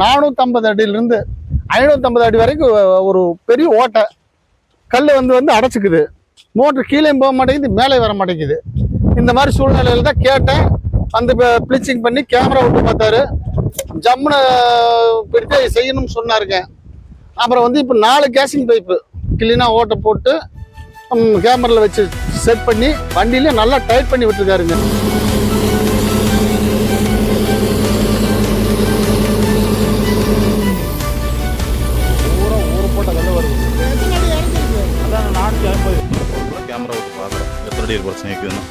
450 அடியிலிருந்து 550 அடி வரைக்கும் ஒரு பெரிய ஓட்டை கல் வந்து அடைச்சிக்குது. மோட்ரு கீழே போக மாட்டேங்குது, மேலே வர மாட்டேங்குது. இந்த மாதிரி சூழ்நிலையில் தான் கேட்டேன். அந்த ப்ளீச்சிங் பண்ணி கேமரா விட்டு பார்த்தாரு. ஜம்முனை பிடித்து செய்யணும்னு சொன்னாருங்க. அப்புறம் இப்போ 4 கேசிங் பைப்பு கிளீனாக ஓட்டை போட்டு கேமராவில் வச்சு செட் பண்ணி வண்டியிலே நல்லா டைட் பண்ணி விட்டுருக்காருங்க. கேமரா விட்டு பார்க்குறேன் எத்தனை அடி பிரச்சனை இருக்குதுன்னு.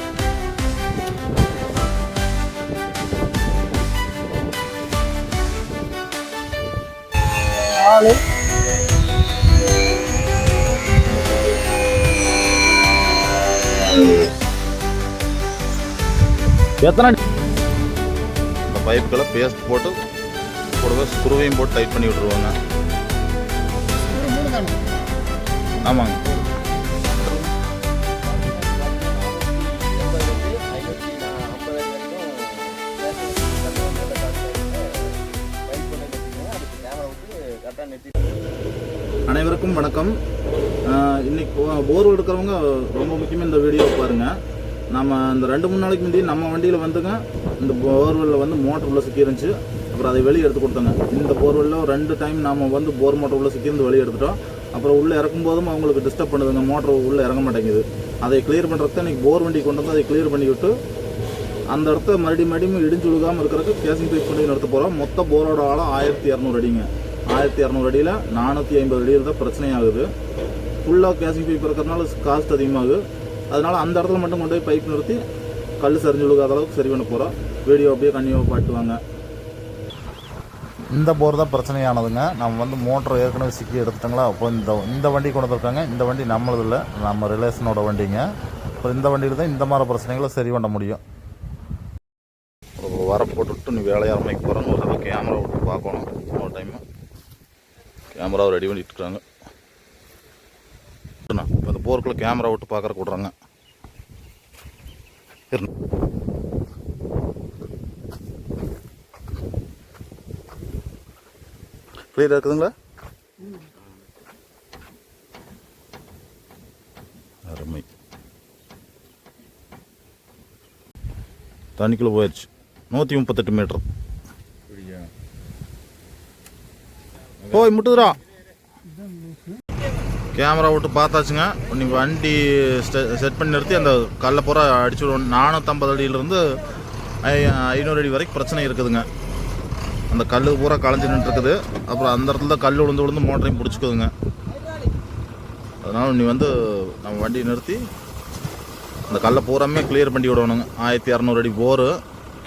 எத்தனை இந்த பைப்புகளை பேஸ்ட் போட்டு கூடவே ஸ்க்ரூவையும் போட்டு டைட் பண்ணி விட்டுருவாங்க. ஆமாங்க. அனைவருக்கும் வணக்கம். இன்னைக்கு போர்வெல் எடுக்கிறவங்க ரொம்ப முக்கியமாக இந்த வீடியோ பாருங்கள். நம்ம இந்த 2-3 நாளைக்கு முந்தைய நம்ம வண்டியில் வந்துங்க இந்த போர்வெல்லில் மோட்டர் உள்ள சிக்கி இருந்துச்சு. அப்புறம் அதை வெளியே எடுத்து கொடுத்தாங்க. இந்த போர்வெல்லில் 2 டைம் நாம் போர் மோட்டர் உள்ள சிக்கிருந்து வெளியே எடுத்துட்டோம். அப்புறம் உள்ளே இறக்கும் போதும் அவங்களுக்கு டிஸ்டர்ப் பண்ணுதுங்க, மோட்டர் உள்ளே இறங்க மாட்டேங்குது. அதை கிளியர் பண்ணுறதுக்கு இன்றைக்கி போர் வண்டி கொண்டு வந்து அதை கிளியர் பண்ணி விட்டு அந்த இடத்த மறுபடியும் இடிஞ்சு விழுகாமல் இருக்கிறதுக்கு கேசிங் பைப் பண்ணி நிறுத்த போகிறோம். மொத்த போரோட ஆழம் 1200 அடிங்க. 1200 அடியில் 450 அடியில் தான் பிரச்சனையாகுது. ஃபுல்லாக கேசிங் பைப் இருக்கிறதுனால காஸ்ட் அதிகமாகுது. அதனால் அந்த இடத்துல மட்டும் கொண்டு போய் பைப் நிறுத்தி கல் சரிஞ்சு விழுகாத அளவுக்கு சரி பண்ண போகிறோம். வீடியோ அப்படியே கண்டிப்பாக பாட்டுவாங்க. இந்த போர் தான் பிரச்சனையானதுங்க. நம்ம மோட்டர் ஏற்கனவே சிக்கி எடுத்துட்டாங்களா. அப்போ இந்த வண்டி கொண்டு வந்துருக்காங்க. இந்த வண்டி நம்மளது இல்லை, நம்ம ரிலேஷனோட வண்டிங்க. இப்போ இந்த வண்டியில் தான் இந்த மாதிரி பிரச்சனைகளை சரி பண்ண முடியும். வர போட்டுவிட்டு நீ வேலையை ஆரம்பிக்க போகிறோன்னு ஒரு கேமரா விட்டு பார்க்கணும். ஒரு டைமு கேமராவை ரெடி பண்ணிட்டு இருக்காங்க. இப்போ இந்த போருக்குள்ளே கேமரா விட்டு பார்க்குறக்கு விட்றாங்க. கிளியராக இருக்குதுங்களா? அருமை. தண்ணிக்குள்ளே போயிடுச்சு. 138 மீட்டர் போய் முட்டுதுரா. கேமரா விட்டு பார்த்தாச்சுங்க. நீங்கள் வண்டி செட் பண்ணி நிறுத்தி அந்த கல்லை பூரா அடிச்சு விடுவோம். 450 அடியிலிருந்து 500 அடி வரைக்கும் பிரச்சனை இருக்குதுங்க. அந்த கல் பூரா களைஞ்சி நின்றுருக்குது. அப்புறம் அந்த இடத்துல தான் கல் விழுந்து மோட்டரையும் பிடிச்சிக்குதுங்க. அதனால் நீ நம்ம வண்டியை நிறுத்தி அந்த கல்லை பூராமே கிளியர் பண்ணி விடணுங்க. 1200 அடி போரு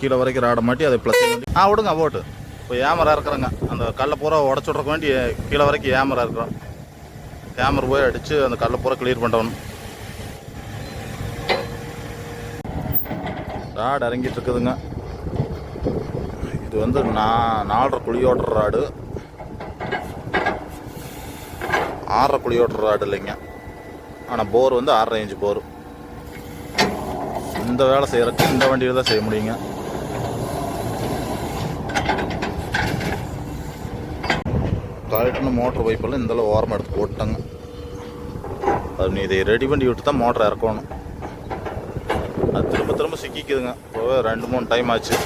கீழே வரைக்கும் ராட மாட்டி அதை ப்ளஸ் பண்ணி விடுங்க போட்டு. இப்போ ஏமரா இருக்கிறாங்க. அந்த கல்லை பூரா உடச்சி விட்றக்கு வேண்டி கீழே வரைக்கும் ஏமரா இருக்கிறோம். கேமரா போய் அடித்து அந்த கல்லை பூரா கிளியர் பண்ணணும். ராடு இறங்கிட்டு இருக்குதுங்க. இது 4.5 குழியோட்டுற ராடு, 6.5 குழியோட்டுற ராடு இல்லைங்க. ஆனால் போர் 6.5 இன்ச்சு போர். இந்த வேலை செய்கிறதுக்கு இந்த வண்டியில் தான் செய்ய முடியுங்க. கரெக்டான மோட்டர் பைப்பெல்லாம் இந்தளவு ஓரமாக எடுத்து போட்டாங்க. அது நீ இதை ரெடி பண்ணி விட்டு தான் மோட்டரை இறக்கணும். அது திரும்ப சிக்கிக்குதுங்க. இப்போவே 2-3 டைம் ஆச்சு.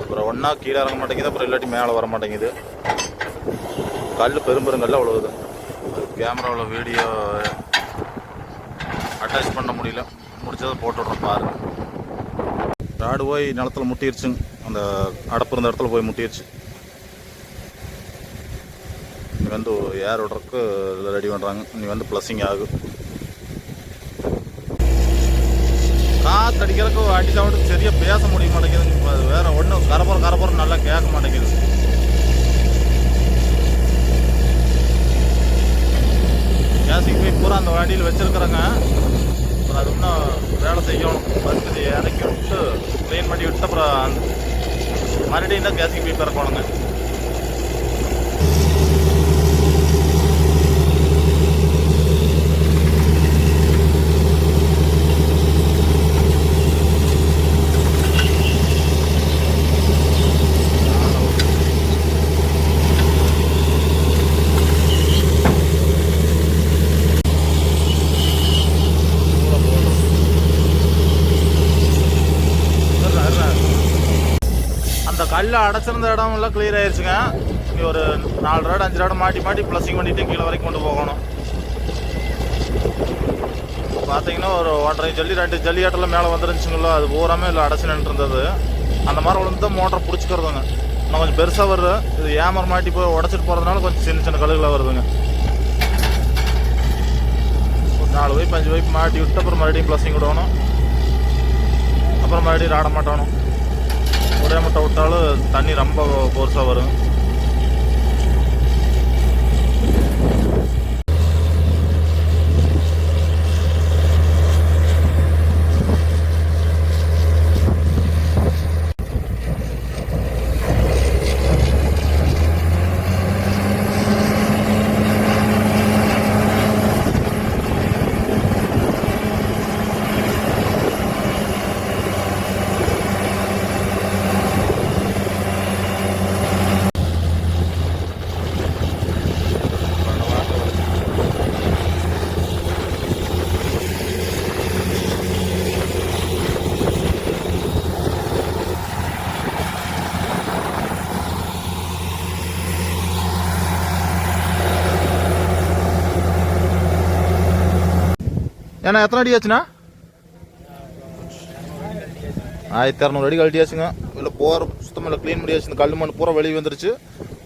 அப்புறம் ஒன்றா கீழே இறங்க மாட்டேங்குது, அப்புறம் இல்லாட்டி மேலே வர மாட்டேங்குது. கல் பெருங்கல்ல அவ்வளோது. கேமராவில் வீடியோ அட்டாச் பண்ண முடியல, முடிச்சதை போட்டு விட்றோம் பாருங்க. ராடு போய் நிலத்தில் முட்டிருச்சுங்க. அந்த அடப்பு இருந்த இடத்துல போய் முட்டிருச்சு. நீ ஏர் விட்றதுக்கு இதில் ரெடி பண்ணுறாங்க. நீ ப்ளஸ்ஸிங் ஆகும். காற்று அடிக்கிறதுக்கு வண்டி சவுண்டுக்கு சரியாக பேச முடிய மாட்டேங்குதுங்க. வேறு ஒன்றும் கரப்புறம் நல்லா கேட்க மாட்டேங்குது. கேசிங் பைப் பூரா அந்த வண்டியில் வச்சுருக்குறாங்க. அப்புறம் அது இன்னும் வேலை செய்யணும். ஃபஸ்ட்டு இறக்கி விட்டு க்ளீன் பண்ணி விட்டு அப்புறம் மறுபடியும் தான் கேசிங் பைப் இறக்கணுங்க. கல் அடைச்சிருந்த இடம் எல்லாம் கிளியர் ஆயிடுச்சுங்க. இங்கே ஒரு 4 ராடு 5 ராடு மாட்டி மாட்டி ப்ளஸிங் பண்ணிட்டு கீழே வரைக்கும் கொண்டு போகணும். பார்த்தீங்கன்னா ஒரு 1.5 ஜல்லி 2 ஜல்லி ஆட்டெல்லாம் மேலே வந்துருந்துச்சுங்களோ, அது பூராமே இல்லை அடைச்சி நின்றுருந்தது. அந்த மாதிரி விழுந்து தான் மோட்டரை பிடிச்சிக்கிறதுங்க. இன்னும் கொஞ்சம் பெருசாக வருது. இது ஏமர் மாட்டி போய் உடச்சிட்டு போகிறதுனால கொஞ்சம் சின்ன சின்ன கல்லுகளாக வருதுங்க. ஒரு 4 பைப் 5 பைப் மாட்டி விட்டு அப்புறம் மறுபடியும் ப்ளஸிங் விடணும். அப்புறம் மறுபடியும் ராட மாட்டணும். ஒரே மட்டை விட்டாலும் தண்ணி ரொம்ப போர்ஸாக வரும். ஏன்னா எத்தனை அடி ஆச்சுண்ணா? 1200 அடி கழட்டியாச்சுங்க. இல்லை போகிற சுத்தமாக க்ளீன் பண்ணியாச்சு. இந்த கல் மண் பூரா வெளியே வந்துருச்சு.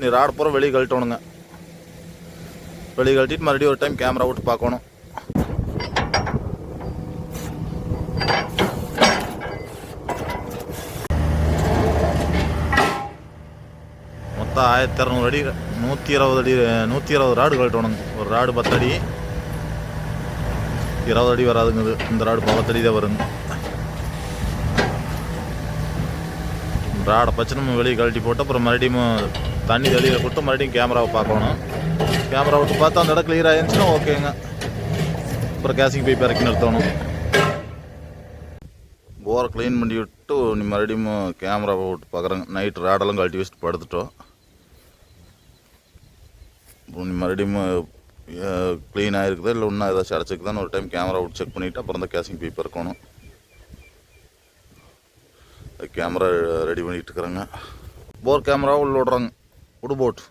நீ ராடு பூரா வெளியே கழட்டணுங்க. வெளியே கழட்டிட்டு மறுபடியும் ஒரு டைம் கேமரா விட்டு பார்க்கணும். மொத்தம் 1200 அடி 120 அடி 120 ராடு கழட்டணுங்க. ஒரு ராடு 10 அடி 20 அடி வராதுங்க. இது இந்த ராடு 10 அடி தான் வருங்க. ராடை பச்சு நம்ம வெளியே கழட்டி போட்டு அப்புறம் மறுபடியும் தண்ணி வெளியில் போட்டு மறுபடியும் கேமராவை பார்க்கணும். கேமரா விட்டு பார்த்து அந்த இடம் கிளியர் ஆயிருந்துச்சுன்னா ஓகேங்க. அப்புறம் கேசிங் பைப் இறக்கி நிறுத்தணும். போரை க்ளீன் பண்ணி விட்டு நீ மறுபடியும் கேமராவை விட்டு பார்க்குறேங்க. நைட்டு ராடெல்லாம் கழட்டி வச்சுட்டு படுத்துட்டோம். நீ மறுபடியும் க்ளீன் ஆகிருக்குதா இல்லை இன்னும் ஏதாச்சும் அடைச்சிக்குதான்னு ஒரு டைம் கேமரா விட்டு செக் பண்ணிவிட்டு அப்புறம் தான் கேசிங் பைப் இருக்கணும். கேமரா ரெடி பண்ணிகிட்டு இருக்கிறேங்க. போர் கேமரா உள்ள விடுறாங்க. உடு போட்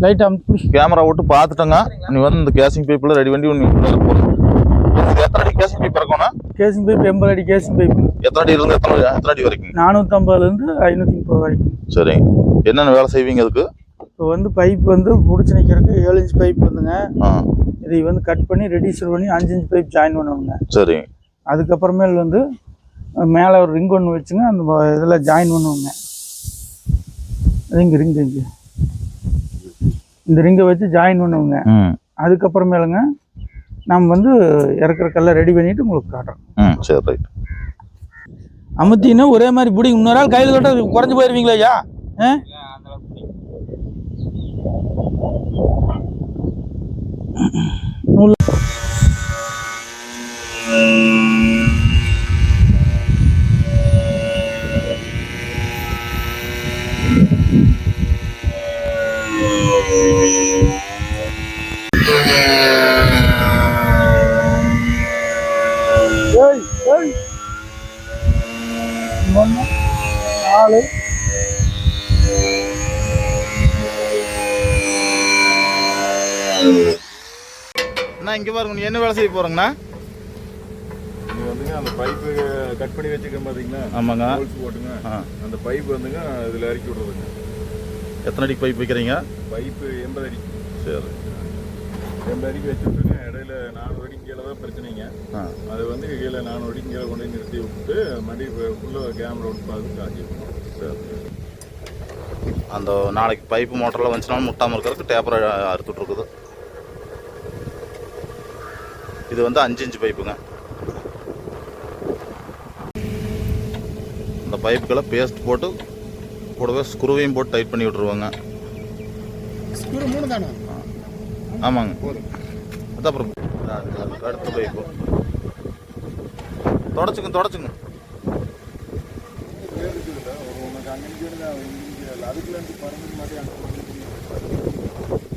லைட் கேமரா விட்டு பார்த்துட்டோங்க. நீ வந்து இந்த கேசிங் பைப்பில் ரெடி பண்ணி நீ போகிறோம். எத்தனை அடி கேசிங் பைப் இருக்கணும்? கேசிங் பைப் 80 அடி கேசிங் பைப். எத்தனை அடி இருந்து எத்தனை அடி வரைக்கும்? 450லேருந்து 530 வரைக்கும். சரி, என்னென்ன வேலை செய்வீங்க அதுக்கு? இப்போ வந்து பைப் வந்து பிடிச்சி நிற்கிறதுக்கு 7 இன்ச் பைப் வந்துங்க. இதை வந்து கட் பண்ணி ரெடியூசர் பண்ணி 5 இன்ச் பைப் ஜாயின் பண்ணுவாங்க. சரி, அதுக்கப்புறமேல் வந்து மேலே ஒரு ரிங் ஒன்று வச்சுங்க. அந்த இதில் ஜாயின் பண்ணுவாங்க. ரிங்கு இந்த ரிங்கை வச்சு ஜாயின் பண்ணுவோங்க. அதுக்கப்புறமேலுங்க நம்ம வந்து இறக்குற கல்லை ரெடி பண்ணிட்டு உங்களுக்கு காட்டுறோம். சரி, ரைட். அமுத்தின்னா ஒரே மாதிரி பிடி. இன்னொரு ஆள் கையில் தொட்ட குறைஞ்சி போயிருவீங்களா ஐயா? இங்க பாருங்க, நீ என்ன வேலை செய்ய போறீங்கண்ணா? நீங்க வந்துங்க அந்த பைப்பு கட் பண்ணி வச்சுக்க பாத்தீங்களா? ஆமாங்க. ஹோல்ஸ் போட்டுங்க. அந்த பைப் வந்துங்க இதுல இறக்கி விடுறதுங்க. எத்தனை அடிக்கு பைப் வைக்கிறீங்க? பைப்பு 80 அடி. சரி, 80 அடிக்கு வச்சு விட்டுங்க. இடையில 400 அடிக்கு கீழே தான் பிரச்சனைங்க. அது வந்து கீழே 400 அடிக்கு கீழே கொண்டு நிறுத்தி விட்டு மறுபடியும் ஃபுல்லாக கேமரா விட்டு பார்த்து காட்டிடுவோம். சரி, அந்த நாளைக்கு பைப்பு மோட்டர்லாம் வந்துச்சுன்னா முட்டாமல் இருக்கிறதுக்கு டேப்பரை அறுத்துட்டு இருக்குது. இது வந்து 5 இன்ச் பைப்புங்க. இந்த பைப்புக்கெல்லாம் பேஸ்ட் போட்டு கூடவே ஸ்க்ரூவையும் போட்டு டைட் பண்ணி விட்டுருவாங்க. ஸ்க்ரூ 3 தானே? ஆமாங்க. அது அப்புறம் அதுக்கு அடுத்த பைப்பு தொடச்சுங்க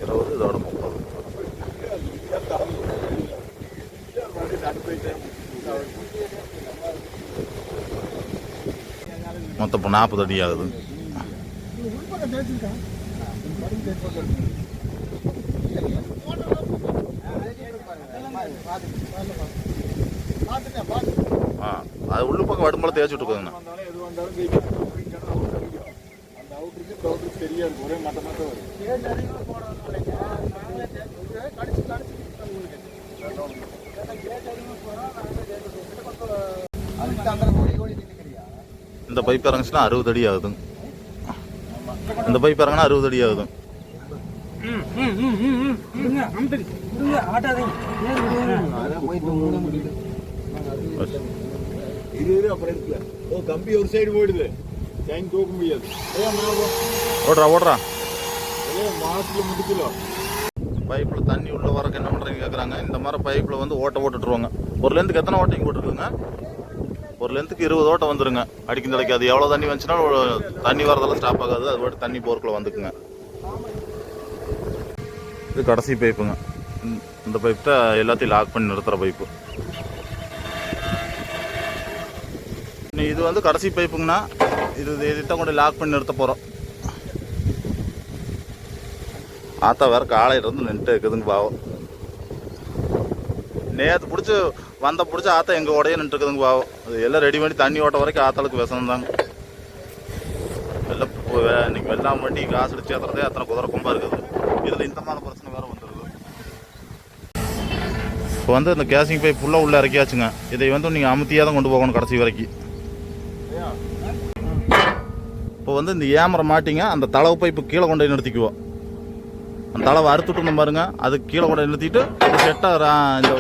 இருபது இதோட 30 மொத்தம் இப்போ 40 அடி ஆகுது. அது உள்ளு பக்கம் வடும்போல தேய்ச்சி விட்டுக்கோங்கண்ணா. இந்த பைப் இறங்குச்சுன்னா 60 அடி ஆகுது. இந்த பைப் இறங்கினா 60 அடி ஆகுது. கம்பி ஒரு சைடு போயிடுது, தூக்க முடியாது. ஓடுறா மாசத்துல முடிக்கல. பைப்பில் தண்ணி உள்ள வரக்கு என்ன பண்ணுறீங்க கேட்குறாங்க. இந்த மாதிரி பைப்பில் வந்து ஓட்டை போட்டுட்டுருவாங்க. ஒரு லென்த்துக்கு எத்தனை ஓட்டைங்க போட்டுருக்குங்க? ஒரு லென்த்துக்கு 20 ஓட்டை வந்துருங்க. அடிக்கும் தலைக்கு அது எவ்வளோ தண்ணி வந்துச்சுன்னா தண்ணி வரதெல்லாம் ஸ்டாப் ஆகாது. அது பாட்டு தண்ணி போர்க்குள்ள வந்துக்குங்க. இது கடைசி பைப்புங்க. இந்த பைப் தான் எல்லாத்தையும் லாக் பண்ணி நிறுத்துகிற பைப்பு. இது வந்து கடைசி பைப்புங்கண்ணா. இதுதான் கொண்டு லாக் பண்ணி நிறுத்த போகிறோம். ஆத்தா வேற காலையில இருந்து நின்றுட்டு இருக்குதுங்க பாவம். நேற்று பிடிச்சி ஆத்தா எங்கள் உடைய நின்று இருக்குதுங்க பாவம். அது எல்லாம் ரெடி பண்ணி தண்ணி ஓட்ட வரைக்கும் ஆத்தாளுக்கு விஷம் தாங்க. இன்னைக்கு வெள்ளாம் பண்ணி காசு அடிச்சு ஏற்றுறதே அத்தனை குதிரை கொம்பா இருக்குது. இதில் இந்த மாதிரி பிரச்சனை வேற வந்துடுது. இப்போ வந்து இந்த கேசிங் பைப் ஃபுல்லாக உள்ளே இறக்கியாச்சுங்க. இதை வந்து நீங்கள் அமுத்தியாக தான் கொண்டு போகணும் கடைசி வரைக்கும். இப்போ வந்து இந்த ஏமரை மாட்டிங்க அந்த தளவு பைப்பு கீழே கொண்டு போய் நிறுத்திக்குவோம். அந்த தளவை அறுத்துட்டு பாருங்க, அதுக்கு கீழே கொண்டு நிறுத்திட்டு செட்டாக இந்த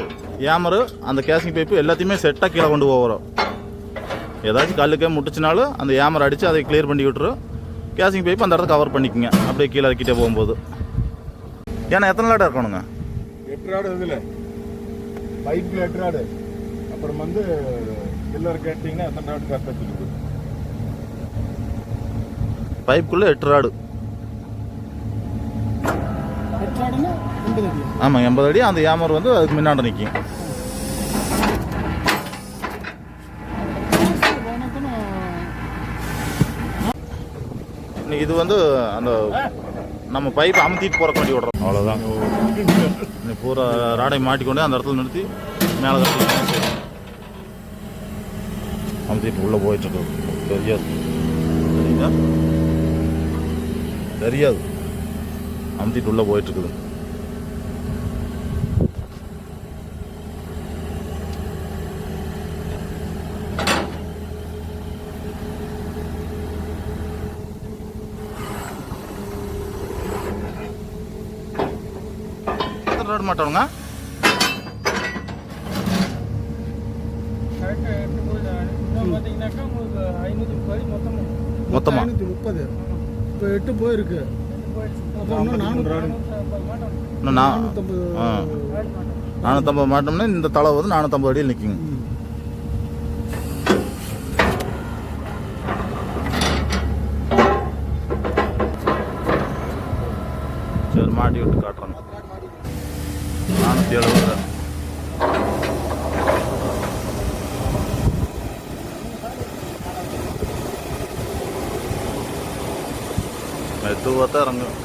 ஏமரு அந்த கேசிங் பைப்பு எல்லாத்தையுமே செட்டாக கீழே கொண்டு போகிறோம். ஏதாச்சும் கல்லுக்கே முட்டுச்சுனாலும் அந்த ஏமரை அடித்து அதை கிளியர் பண்ணி விட்டுரும். கேசிங் பைப்பு அந்த இடத்த கவர் பண்ணிக்கோங்க அப்படியே கீழே இறக்கிட்டே போகும்போது. ஏன்னா எத்தனை லாடாக இருக்கணுங்க? 8 ராடு இதில் பைப்பில் 8 ராடு. அப்புறம் வந்து எல்லாரும் கேட்டிங்கன்னா எத்தனை ராடு கரெக்டாக சொல்லிட்டு பைப்புக்குள்ளே 8 ராடு. ஆமாம் 80 அடி. அந்த ஏமர் வந்து அதுக்கு முன்னாடி நிற்கும். இது வந்து அந்த நம்ம பைப்பை அமுத்திட்டு போகிற வண்டி விடுறோம். அவ்வளோதான். பூரா ராடை மாட்டிக்கொண்டு அந்த இடத்துல நிறுத்தி மேலே அமுத்திட்டு உள்ளே போயிட்டு தெரியாது அமுத்திட்டு உள்ளே போயிட்டுருக்குது. ரோடு மாட்டோங்க. மொத்தமா 530. இப்போ 8 போயிருக்கு. இன்னும் 450 மாட்டோம்னா இந்த தளவு வந்து 450 அடியில் நிற்குங்க. சரி மாட்டி விட்டு காட்டுறேன். 470. மெதுவாக தான் இறங்கும்.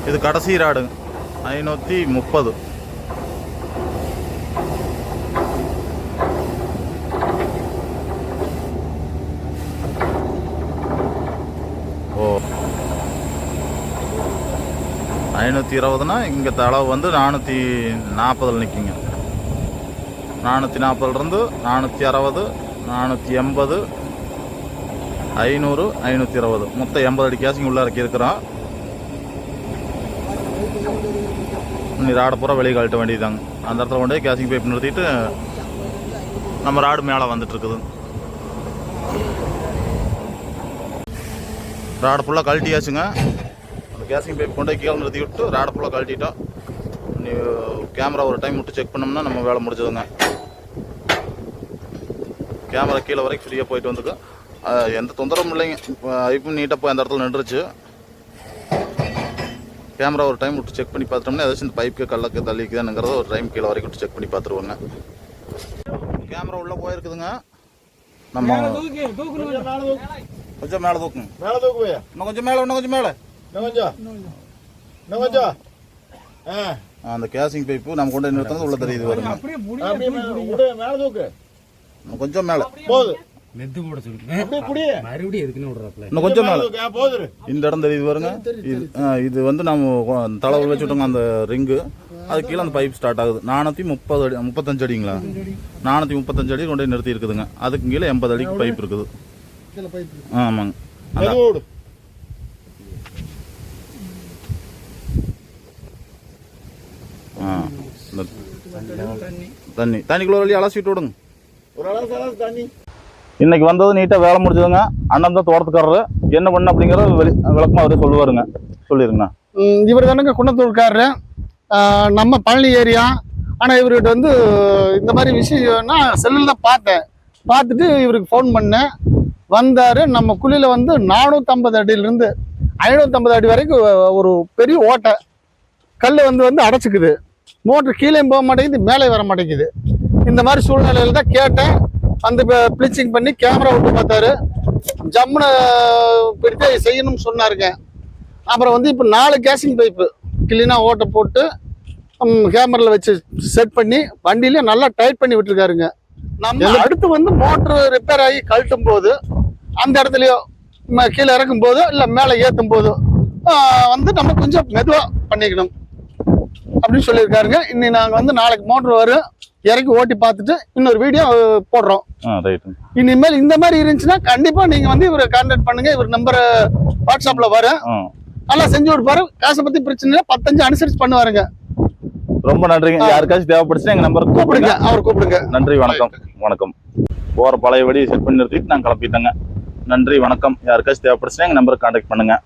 இது கடைசி ராடு 530. ஓ 520னா இங்கே தளவு வந்து 440 நிற்குங்க. 440 460 480 500 520 மொத்தம் 80 அடி கேசிங் உள்ள இறக்கி இருக்கிறோம். நீ ராடை பூரா வெளியே கழட்ட வேண்டியதாங்க. அந்த இடத்துல கொண்டு போய் கேசிங் பைப் நிறுத்திட்டு நம்ம ராடு மேலே வந்துட்டுருக்குது. ராடை ஃபுல்லாக கழட்டியாச்சுங்க. அந்த கேசிங் பைப் கொண்டு போய் கீழே நிறுத்தி விட்டு ராடை ஃபுல்லாக கழட்டிட்டோம். நீ கேமரா ஒரு டைம் விட்டு செக் பண்ணோம்னா நம்ம வேலை முடிஞ்சதுங்க. கேமரா கீழே வரைக்கும் ஃப்ரீயாக போயிட்டு வந்துருக்கு. எந்த தொந்தரவும் இல்லைங்க. இப்போ நீட்டாக போய் அந்த இடத்துல நின்றுச்சு. கேமரா ஒரு டைம் விட்டு செக் பண்ணி பார்த்துட்டோம்னா ஏதாச்சும் இந்த பைப்புக்கு கல்லக்கு தள்ளிக்குதானுங்கிறத ஒரு டைம் கீழே வரைக்கும் விட்டு செக் பண்ணி பார்த்துருவோங்க. கேமரா உள்ளே போயிருக்குதுங்க. நம்ம கொஞ்சம் மேலே தூக்குங்க. மேலே தூக்குவையா? இன்னும் கொஞ்சம் மேலே, இன்னும் கொஞ்சம் மேலே, இன்னும் கொஞ்சம் அந்த கேசிங் பைப்பு நம்ம கொண்டு நிறுத்தினது உள்ள தெரியுது வருங்க. மேலே தூக்கு. இன்னும் கொஞ்சம் மேலே போகுது. இன்னும் கொஞ்சம் மேலே இந்த இடம் தெரியுது வருங்க. இது வந்து நம்ம தலைவர் வச்சுட்டோங்க அந்த ரிங்கு. அது கீழே அந்த பைப் ஸ்டார்ட் ஆகுது. 430 அடி 35 அடிங்களா? 435 அடி கொண்டு நிறுத்தி இருக்குதுங்க. அதுக்கு கீழே 80 அடிக்கு பைப் இருக்குது. ஆமாங்க. தண்ணிக்குள்ள வழி அலசிட்டு விடுங்க. இன்னைக்கு வந்தது நீட்டாக வேலை முடிஞ்சதுங்க. அண்ணன் தான் தோட்டத்துக்காரரு. என்ன பண்ண அப்படிங்கிறத விளக்கமாக அவரே சொல்லுவாருங்க. சொல்லிருங்கண்ணா. இவர் தானுங்க குன்னத்தூர்காரரு, நம்ம பழனி ஏரியா. ஆனால் இவர்கிட்ட வந்து இந்த மாதிரி விஷயம்னா செல்லில் தான் பார்த்துட்டு இவருக்கு ஃபோன் பண்ணேன். வந்தார். நம்ம குழியில் வந்து 450 அடியிலிருந்து 550 அடி வரைக்கும் ஒரு பெரிய ஓட்டை கல் வந்து அடைச்சிக்குது. மோட்ரு கீழே போக மாட்டேங்குது, மேலே வர மாட்டேங்குது. இந்த மாதிரி சூழ்நிலையில் தான் கேட்டேன். அந்த ப்ளீச்சிங் பண்ணி கேமரா விட்டு பார்த்தாரு. ஜம்முனை பிடித்து செய்யணும்னு சொன்னாருங்க. அப்புறம் வந்து இப்போ 4 கேசிங் பைப்பு கிளீனாக ஓட்டை போட்டு கேமராவில் வச்சு செட் பண்ணி வண்டியிலே நல்லா டைட் பண்ணி விட்டுருக்காருங்க. நம்ம அடுத்து வந்து மோட்ரு ரிப்பேர் ஆகி கழட்டும் போது அந்த இடத்துலையோ கீழே இறக்கும் போதோ இல்லை மேலே ஏற்றும் போதோ வந்து நம்ம கொஞ்சம் மெதுவாக பண்ணிக்கணும் அப்படின்னு சொல்லியிருக்காருங்க. இன்னைக்கு நாங்கள் வந்து நாளைக்கு மோட்ரு வரும், இறக்கி ஓட்டி பார்த்துட்டு இன்னொரு வீடியோ போடுறோம். இனிமேல் இந்த மாதிரி இருந்துச்சுன்னா கண்டிப்பா நீங்க வந்து இவரை கான்டாக்ட் பண்ணுங்க. இவர் நம்பர் வாட்ஸ்அப்ல வரும். நல்லா செஞ்சு கொடுப்பாரு. காசை பத்தி பிரச்சனை இல்லை, 15 அனுசரிச்சு பண்ணுவாருங்க. ரொம்ப நன்றிங்க. யாருக்காச்சும் தேவைப்படுச்சுன்னா எங்க நம்பருக்கு கூப்பிடுங்க, அவர் கூப்பிடுங்க. நன்றி, வணக்கம். வணக்கம். போற பழைய வடி செட் பண்ணி நிறுத்திட்டு நாங்கள் கிளப்பிட்டேங்க. நன்றி, வணக்கம். யாருக்காச்சும் தேவைப்படுச்சுன்னா எங்க நம்பருக்கு கான்டாக்ட் பண்ணுங்க.